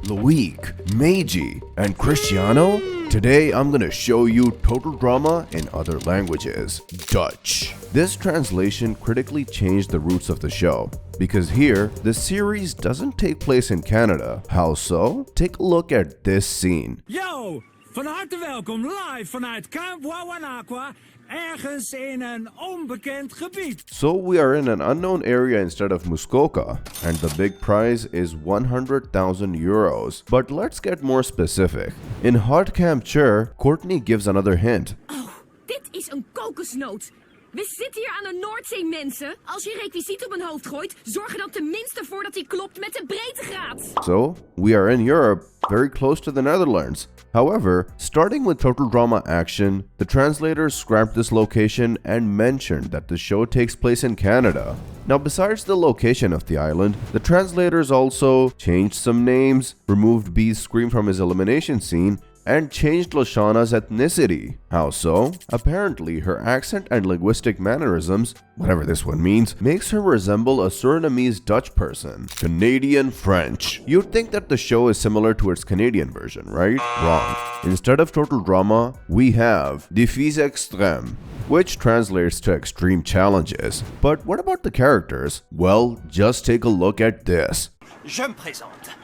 Loic, Meiji, and Cristiano? Today I'm gonna show you total drama in other languages. Dutch. This translation critically changed the roots of the show, because here, the series doesn't take place in Canada. How so? Take a look at this scene. Yo! Van harte welkom live vanuit Camp Wawanakwa, ergens in een onbekend gebied. So we are in an unknown area instead of Muskoka, and the big prize is 100,000 euros. But let's get more specific. In Hot Camp Chair, Courtney gives another hint. Oh, dit is een kokosnoot. We zitten hier aan de Noordzee, mensen. Als je requisiet op mijn hoofd gooit, zorg er dan tenminste voor dat hij klopt met de breedtegraad. So, we are in Europe, very close to the Netherlands. However, starting with total drama action, the translators scrapped this location and mentioned that the show takes place in Canada. Now, besides the location of the island, the translators also changed some names, removed B's scream from his elimination scene, and changed Lashana's ethnicity. How so? Apparently, her accent and linguistic mannerisms, whatever this one means, makes her resemble a Surinamese Dutch person. Canadian French. You'd think that the show is similar to its Canadian version, right? Wrong. Instead of total drama, we have Défis extrêmes, which translates to extreme challenges. But what about the characters? Well, just take a look at this. Je me présente,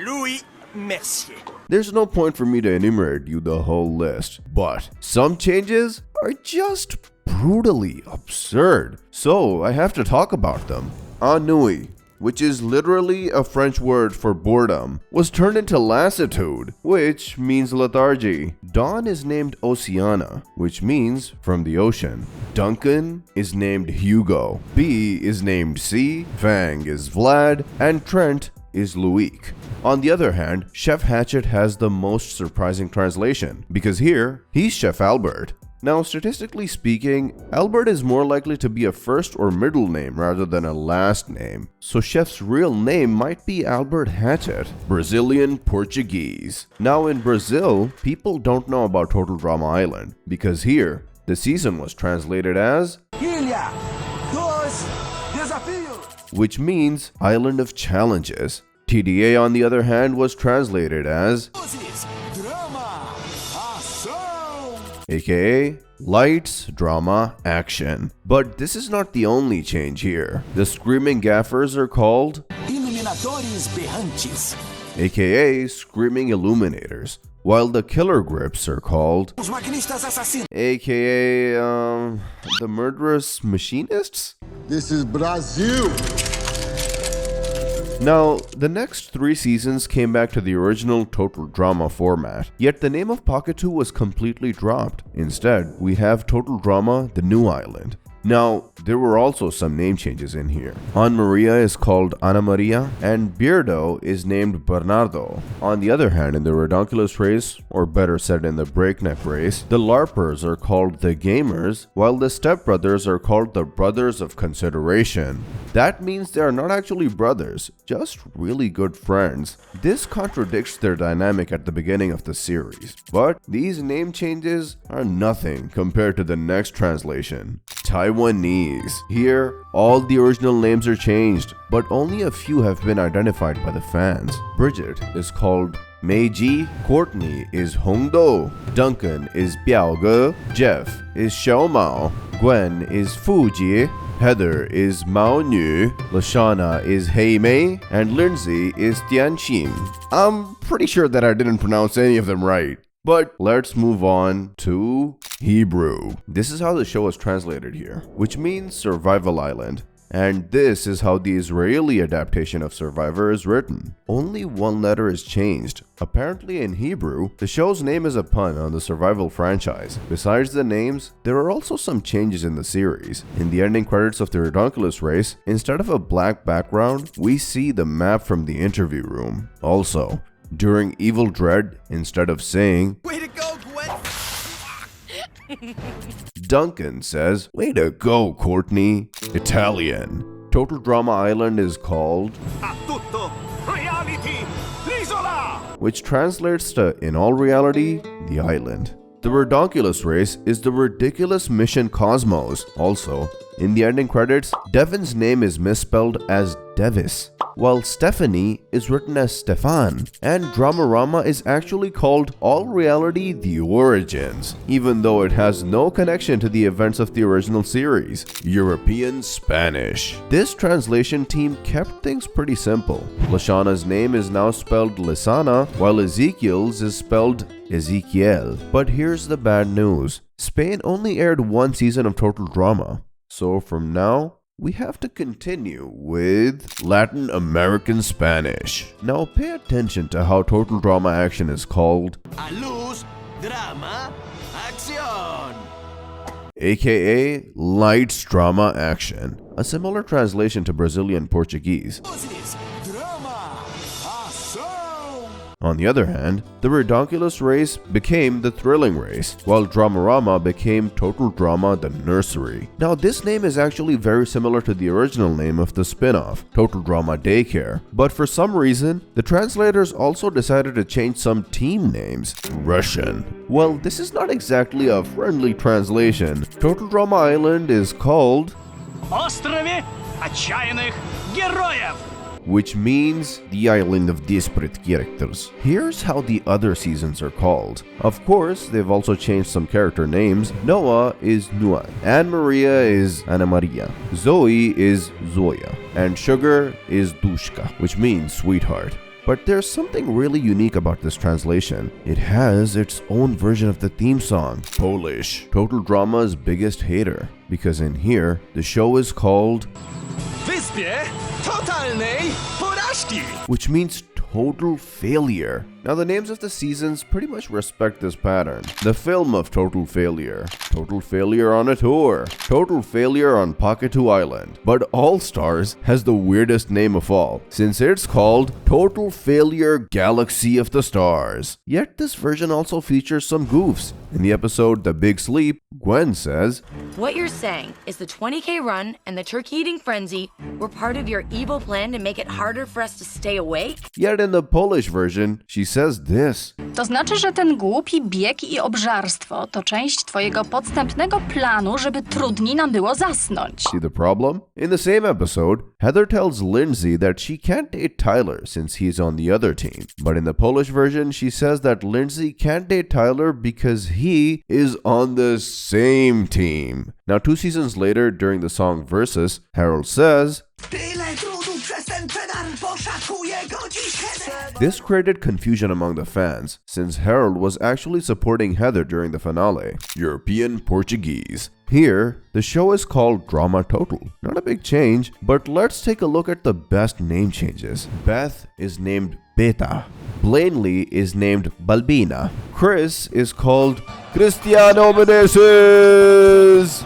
Louis Mercier. There's no point for me to enumerate you the whole list, but some changes are just brutally absurd, so I have to talk about them. Ennui, which is literally a French word for boredom, was turned into lassitude, which means lethargy. Dawn is named Oceana, which means from the ocean. Duncan is named Hugo. B is named C, Fang is Vlad, and Trent is Loic. On the other hand, Chef Hatchet has the most surprising translation, because here, he's Chef Albert. Now, statistically speaking, Albert is more likely to be a first or middle name rather than a last name, so Chef's real name might be Albert Hatchet. Brazilian Portuguese. Now, in Brazil, people don't know about Total Drama Island, because here, the season was translated as Ilha dos Desafios, which means Island of Challenges. TDA, on the other hand, was translated as Drama, Ação, aka Lights, Drama, Action. But this is not the only change here. The Screaming Gaffers are called Iluminadores Berrantes, aka Screaming Illuminators, while the Killer Grips are called Os Maquinistas Assassinos. aka the Murderous Machinists? This is Brazil. Now, the next 3 seasons came back to the original Total Drama format, yet the name of Pocket 2 was completely dropped. Instead, we have Total Drama The New Island. Now, there were also some name changes in here. Anna Maria is called Ana Maria, and Beardo is named Bernardo. On the other hand, in the Redonkulculus race, or better said in the Breakneck race, the LARPers are called the Gamers, while the Stepbrothers are called the Brothers of Consideration. That means they are not actually brothers, just really good friends. This contradicts their dynamic at the beginning of the series, but these name changes are nothing compared to the next translation. Taiwanese. Here, all the original names are changed, but only a few have been identified by the fans. Bridget is called Meiji, Courtney is Hongdo, Duncan is Biaoge, Jeff is Xiaomao, Gwen is Fuji, Heather is Mao Nu, Lashana is Heimei, and Lindsay is Tianxin. I'm pretty sure that I didn't pronounce any of them right. But let's move on to Hebrew. This is how the show is translated here, which means Survival Island. And this is how the Israeli adaptation of Survivor is written. Only one letter is changed. Apparently in Hebrew, the show's name is a pun on the Survival franchise. Besides the names, there are also some changes in the series. In the ending credits of the Redonkulculus race, instead of a black background, we see the map from the interview room. Also, during Evil Dread, instead of saying, Way to go, Gwen! Duncan says, "Way to go, Courtney." Italian. Total Drama Island is called A tutto reality, l'isola! which translates to in all reality, the island. The Redonkulus race is the Ridiculous Mission Cosmos. Also, in the ending credits, Devin's name is misspelled as Devis, while Stephanie is written as Stefan, and Dramarama is actually called All Reality The Origins, even though it has no connection to the events of the original series. European Spanish. This translation team kept things pretty simple. Lashana's name is now spelled Lisana, while Ezekiel's is spelled Ezekiel. But here's the bad news. Spain only aired one season of Total Drama. So from now, we have to continue with Latin American Spanish. Now pay attention to how Total Drama Action is called. A luz, drama, acción. AKA Lights Drama Action, a similar translation to Brazilian Portuguese. Luzes, drama, ação. On the other hand, the Redonkulculus race became the Thrilling race, while Dramarama became Total Drama the Nursery. Now this name is actually very similar to the original name of the spin-off, Total Drama Daycare, but for some reason, the translators also decided to change some team names. Russian. Well, this is not exactly a friendly translation. Total Drama Island is called Острове отчаянных героев. which means the island of desperate characters. Here's how the other seasons are called. Of course, they've also changed some character names. Noah is Nua, Anne Maria is Ana Maria, Zoe is Zoya, and Sugar is Dushka, which means sweetheart. But there's something really unique about this translation. It has its own version of the theme song, Polish, Total Drama's biggest hater, because in here, the show is called Wyspie totalnej porażki. which means total failure. Now the names of the seasons pretty much respect this pattern. The film of Total Failure, Total Failure on a Tour, Total Failure on Pakatu Island. But All Stars has the weirdest name of all, since it's called Total Failure Galaxy of the Stars. Yet this version also features some goofs. In the episode The Big Sleep, Gwen says, What you're saying is the 20K run and the turkey eating frenzy were part of your evil plan to make it harder for us to stay awake? Yet in the Polish version, she says this. To znaczy, że ten głupi bieg i obżarstwo to część twojego podstępnego planu, żeby trudniej nam było zasnąć. See the problem? In the same episode, Heather tells Lindsay that she can't date Tyler since he's on the other team. But in the Polish version, she says that Lindsay can't date Tyler because he is on the same team. Now, 2 seasons later, during the song Versus, Harold says, This created confusion among the fans, since Harold was actually supporting Heather during the finale. European Portuguese. Here, the show is called Drama Total. Not a big change, but let's take a look at the best name changes. Beth is named Beta. Blanley is named Balbina. Chris is called Cristiano Meneses.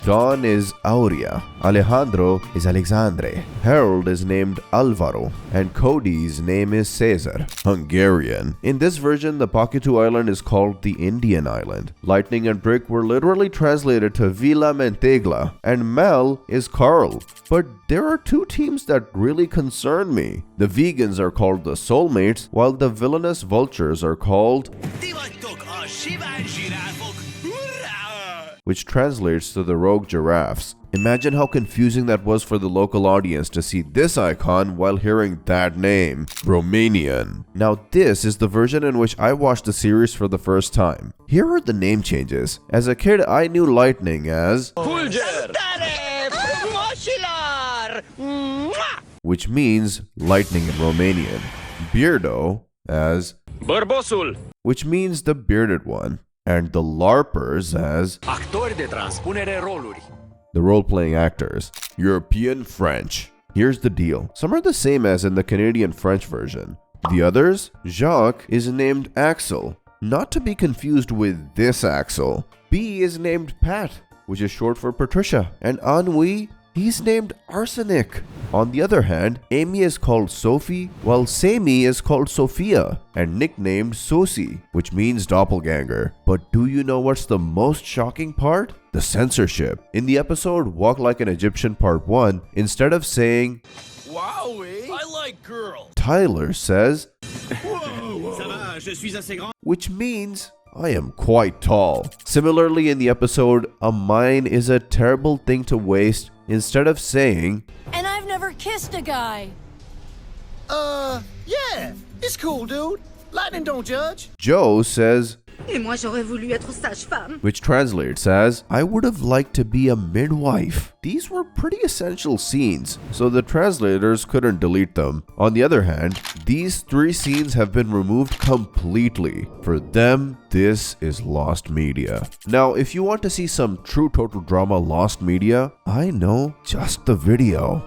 Dawn is Aurea. Alejandro is Alexandre. Harold is named Alvaro. And Cody's name is Cesar. Hungarian. In this version, the Pakatu Island is called the Indian Island. Lightning and Brick were literally translated to Villa Mentegla. And Mel is Carl. But there are 2 teams that really concern me. The vegans are called the Soulmates, while the villainous vultures are called, which translates to the rogue giraffes. Imagine how confusing that was for the local audience to see this icon while hearing that name, Romanian. Now this is the version in which I watched the series for the first time. Here are the name changes. As a kid, I knew Lightning as which means lightning in Romanian. Beardo as Bărbosul. which means the bearded one. And the LARPers as Actori de transpunere roluri. the role-playing actors. European French. Here's the deal. Some are the same as in the Canadian French version. The others, Jacques is named Axel, not to be confused with this Axel. B is named Pat, which is short for Patricia. And Ennui, he's named Arsenic. On the other hand, Amy is called Sophie, while Sammy is called Sophia and nicknamed Sosie, which means doppelganger. But do you know what's the most shocking part? The censorship. In the episode Walk Like an Egyptian Part 1, instead of saying, Wowie, I like girls. Tyler says, which means I am quite tall. Similarly, in the episode A Mine is a Terrible Thing to Waste, instead of saying, And I've never kissed a guy. Yeah, it's cool, dude. Lightning don't judge. Joe says, Et moi, j'aurais voulu être sage-femme. which translates as, I would have liked to be a midwife. These were pretty essential scenes, so the translators couldn't delete them. On the other hand, these 3 scenes have been removed completely. For them, this is lost media. Now, if you want to see some true total drama lost media, I know just the video.